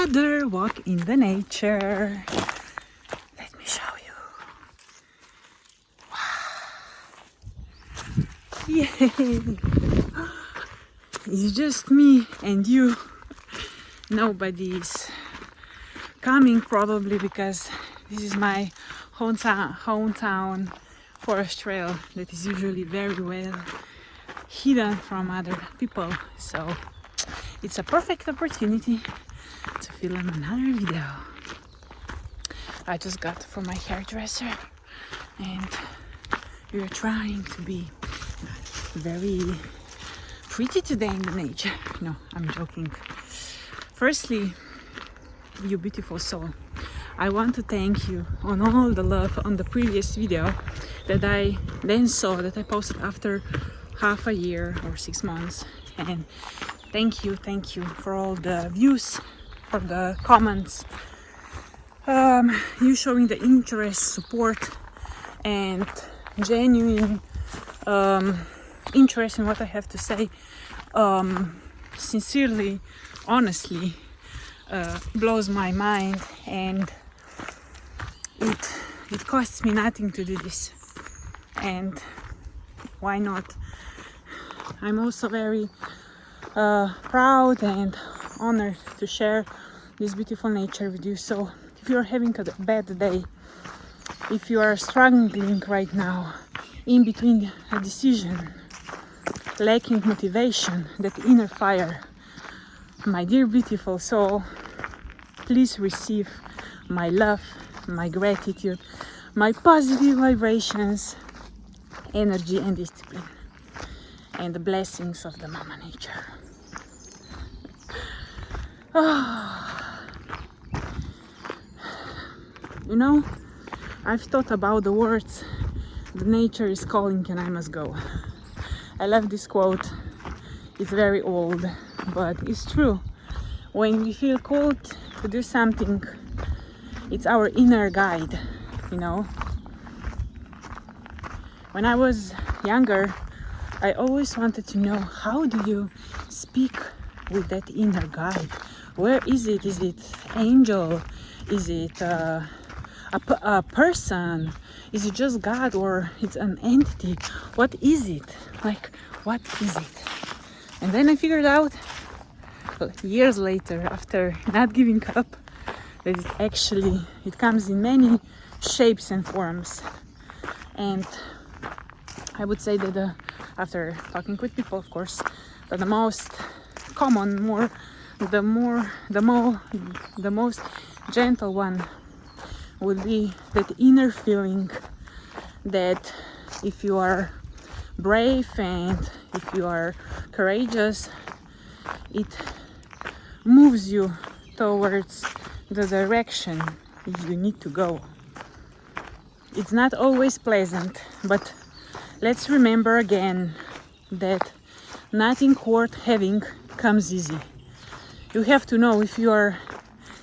another walk in the nature. Let me show you. Wow. Yay! It's just me and you. Nobody's coming probably because this is my hometown forest trail that is usually very well hidden from other people. So it's a perfect opportunity to film another video. I just got from my hairdresser and we are trying to be very pretty today in the nature. No, I'm joking. Firstly, you beautiful soul, I want to thank you on all the love on the previous video that I then saw that I posted after half a year or 6 months. And thank you for all the views, for the comments, you showing the interest, support, and genuine interest in what I have to say. Sincerely, honestly, blows my mind, and it costs me nothing to do this. And why not? I'm also very proud and honored to share this beautiful nature with you. So if you're having a bad day, if you are struggling right now in between a decision, lacking motivation, that inner fire, my dear beautiful soul, please receive my love, my gratitude, my positive vibrations, energy and discipline, and the blessings of the Mama Nature. You know, I've thought about the words, "The nature is calling and I must go." I love this quote. It's very old, but it's true. When we feel called to do something, it's our inner guide, you know. When I was younger, I always wanted to know, how do you speak with that inner guide? Where is it? Is it angel? Is it a person? Is it just God, or it's an entity? What is it? Like, what is it? And then I figured out, years later, after not giving up, that it comes in many shapes and forms. And I would say that after talking with people, of course, that the most common, the most gentle one would be that inner feeling that if you are brave and if you are courageous, it moves you towards the direction you need to go. It's not always pleasant, but let's remember again that nothing worth having comes easy. You have to know if you are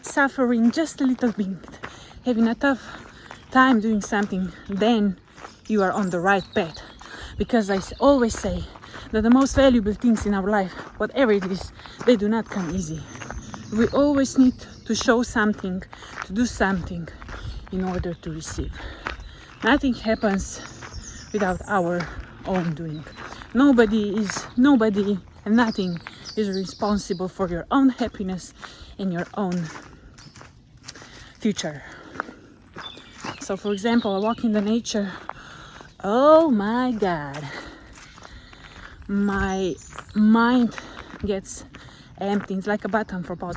suffering just a little bit, having a tough time doing something, then you are on the right path. Because I always say that the most valuable things in our life, whatever it is, they do not come easy. We always need to show something, to do something in order to receive. Nothing happens without our own doing. Nobody and nothing is responsible for your own happiness and your own future. So for example, a walk in the nature, oh my God, my mind gets empty. It's like a button for pause.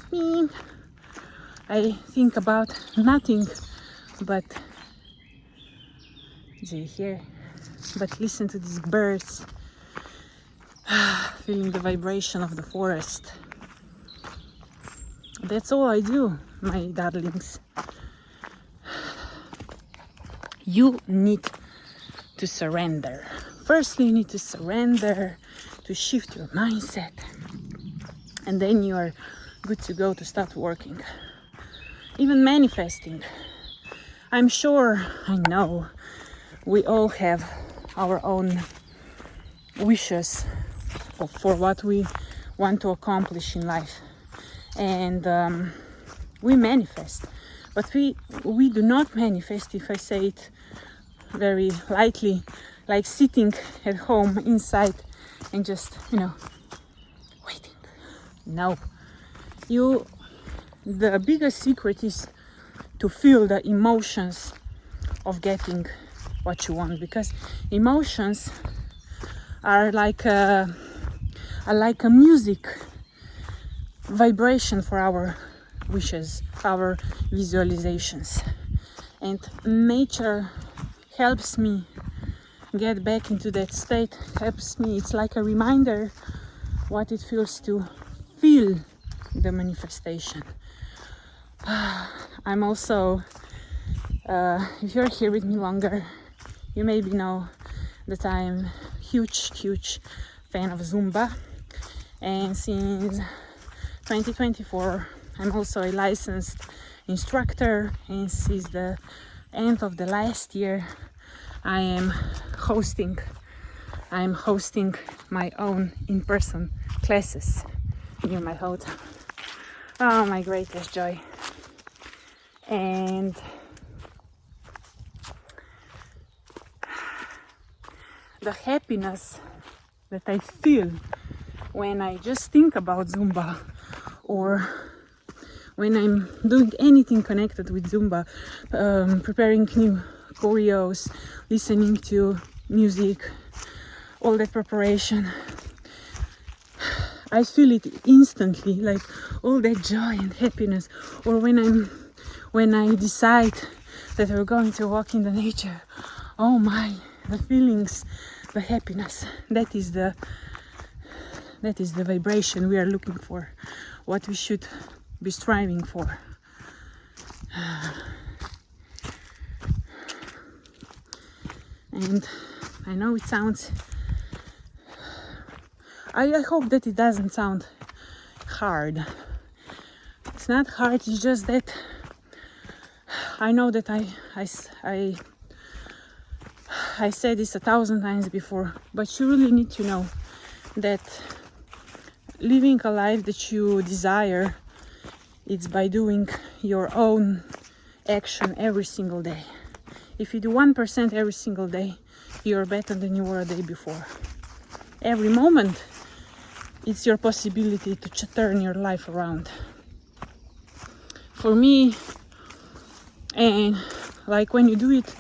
I think about nothing but, do you hear? But listen to these birds, feeling the vibration of the forest. That's all I do, my darlings. You need to surrender. Firstly, you need to surrender, to shift your mindset, and then you are good to go to start working. Even manifesting. I'm sure, I know, we all have our own wishes for what we want to accomplish in life. And we manifest, but we do not manifest, if I say it very lightly, like sitting at home inside and just, waiting. No, the biggest secret is to feel the emotions of getting what you want, because emotions are like a music vibration for our wishes, our visualizations. And nature helps me get back into that state, helps me. It's like a reminder what it feels to feel the manifestation. I'm also, if you're here with me longer, you maybe know that I'm huge fan of Zumba, and since 2024 I'm also a licensed instructor, and since the end of the last year I'm hosting my own in-person classes near my hotel. Oh, my greatest joy. And the happiness that I feel when I just think about Zumba, or when I'm doing anything connected with Zumba, preparing new choreos, listening to music, all that preparation, I feel it instantly, like all that joy and happiness. Or when I decide that we're going to walk in the nature, oh my, the feelings, the happiness, that is the vibration we are looking for, what we should be striving for. And I know it sounds, I hope that it doesn't sound hard. It's not hard, it's just that I know that I said this 1,000 times before, but you really need to know that living a life that you desire, it's by doing your own action every single day. If you do 1% every single day, you're better than you were a day before. Every moment, it's your possibility to turn your life around. For me, and like when you do it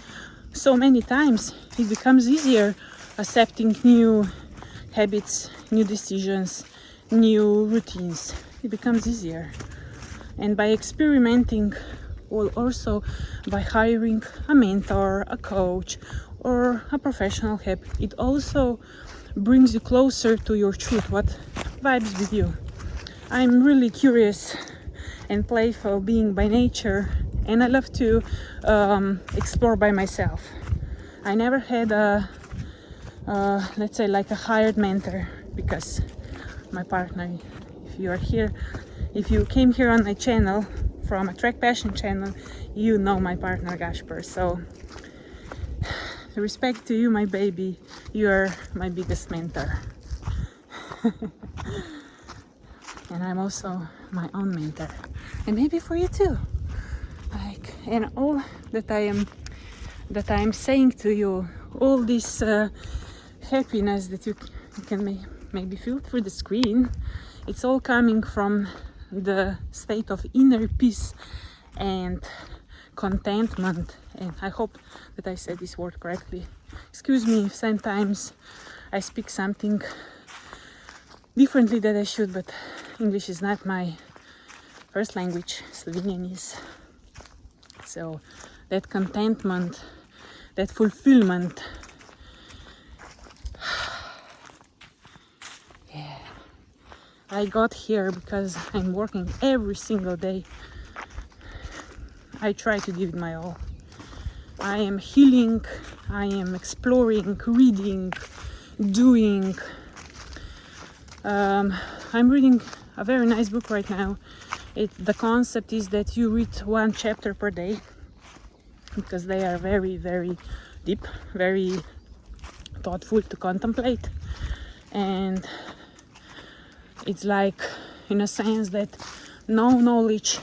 so many times, it becomes easier accepting new habits, new decisions, new routines. It becomes easier. And by experimenting, or also by hiring a mentor, a coach, or a professional help, it also brings you closer to your truth, what vibes with you. I'm really curious and playful being by nature, and I love to explore by myself. I never had let's say like a hired mentor, because my partner, if you are here, if you came here on my channel from a Track Passion channel, you know my partner Gasper. So respect to you, my baby, you're my biggest mentor. And I'm also my own mentor, and maybe for you too. Like, and all that I am saying to you, all this happiness that you can maybe feel through the screen, it's all coming from the state of inner peace and contentment. And I hope that I said this word correctly. Excuse me if sometimes I speak something differently than I should, but English is not my first language, Slovenian is. So that contentment, that fulfillment, yeah, I got here because I'm working every single day. I try to give it my all. I am healing, I am exploring, reading, doing. I'm reading a very nice book right now. The concept is that you read one chapter per day, because they are very, very deep, very thoughtful to contemplate. And it's like, in a sense, that no knowledge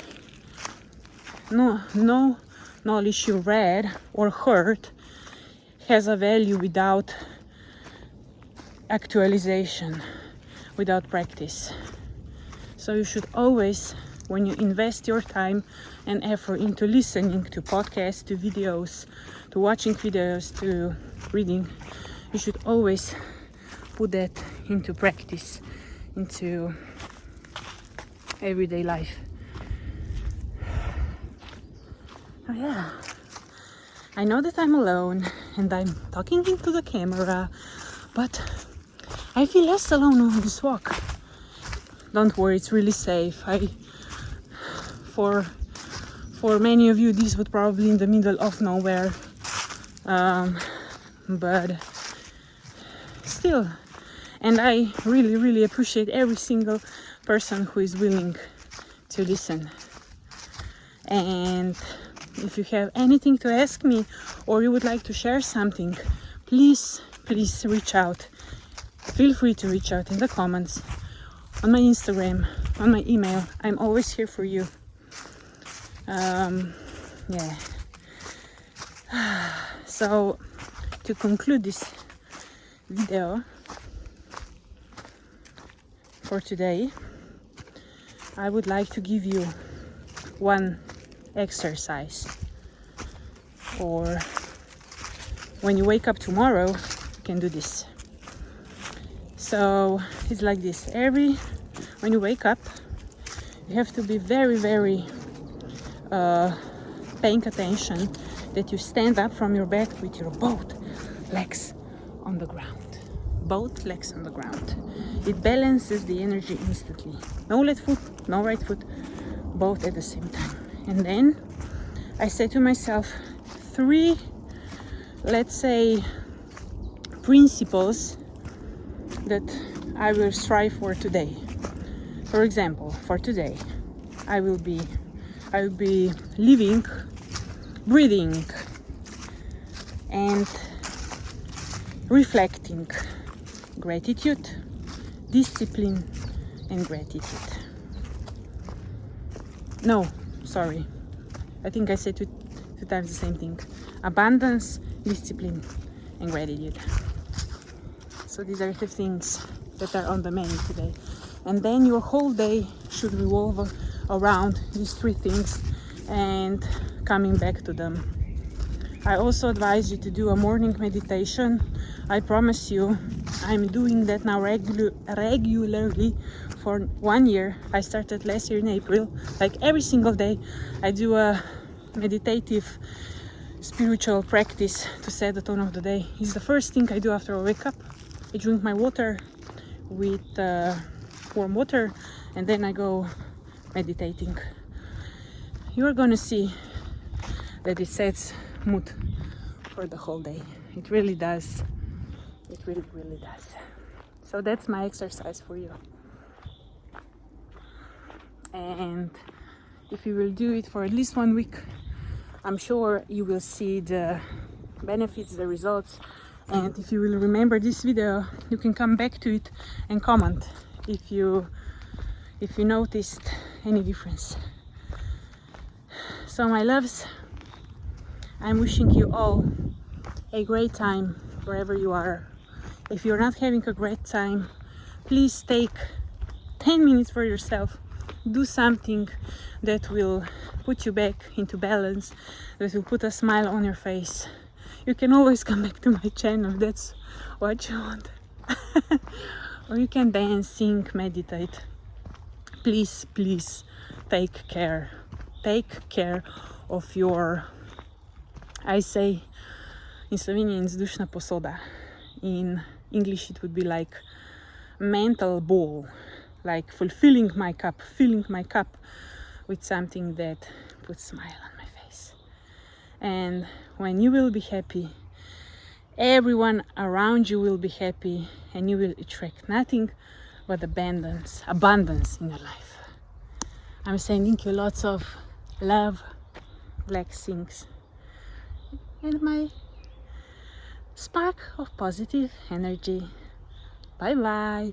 no knowledge you read or heard has a value without actualization, without practice. So you should always, when you invest your time and effort into listening to podcasts, to videos, to watching videos, to reading, you should always put that into practice, into everyday life. Oh yeah, I know that I'm alone and I'm talking into the camera, but I feel less alone on this walk. Don't worry, it's really safe. For many of you, this would probably in the middle of nowhere, but still. And I really appreciate every single person who is willing to listen. And if you have anything to ask me or you would like to share something, please reach out. Feel free to reach out in the comments, on my Instagram, on my email. I'm always here for you. Yeah. So to conclude this video for today, I would like to give you one exercise, or when you wake up tomorrow, you can do this. So it's like this: when you wake up, you have to be very paying attention that you stand up from your bed with your both legs on the ground. Both legs on the ground. It balances the energy instantly. No left foot, no right foot, both at the same time. And then I say to myself 3, let's say, principles that I will strive for today. For example, for today, I will be living, breathing, and reflecting gratitude, discipline, and gratitude. No, sorry. I think I said two times the same thing. Abundance, discipline, and gratitude. So these are the things that are on the menu today. And then your whole day should revolve around these 3 things and coming back to them. I also advise you to do a morning meditation. I promise you, I'm doing that now regularly for 1 year. I started last year in April. Like every single day, I do a meditative spiritual practice to set the tone of the day. It's the first thing I do after I wake up. I drink my water with warm water, and then I go meditating. You're gonna see that it sets mood for the whole day. It really does. It really does. So that's my exercise for you. And if you will do it for at least 1 week, I'm sure you will see the benefits, the results. And if you will remember this video, you can come back to it and comment if you noticed any difference. So my loves, I'm wishing you all a great time wherever you are. If you're not having a great time, please take 10 minutes for yourself. Do something that will put you back into balance, that will put a smile on your face. You can always come back to my channel, that's what you want. Or you can dance, sing, meditate. Please take care. Take care of your, I say in Slovenian, it's dušna posoda. In English it would be like mental bowl, like filling my cup with something that puts a smile on my face. And when you will be happy, everyone around you will be happy, and you will attract nothing but abundance in your life. I'm sending you lots of love, blessings, and my spark of positive energy. Bye bye.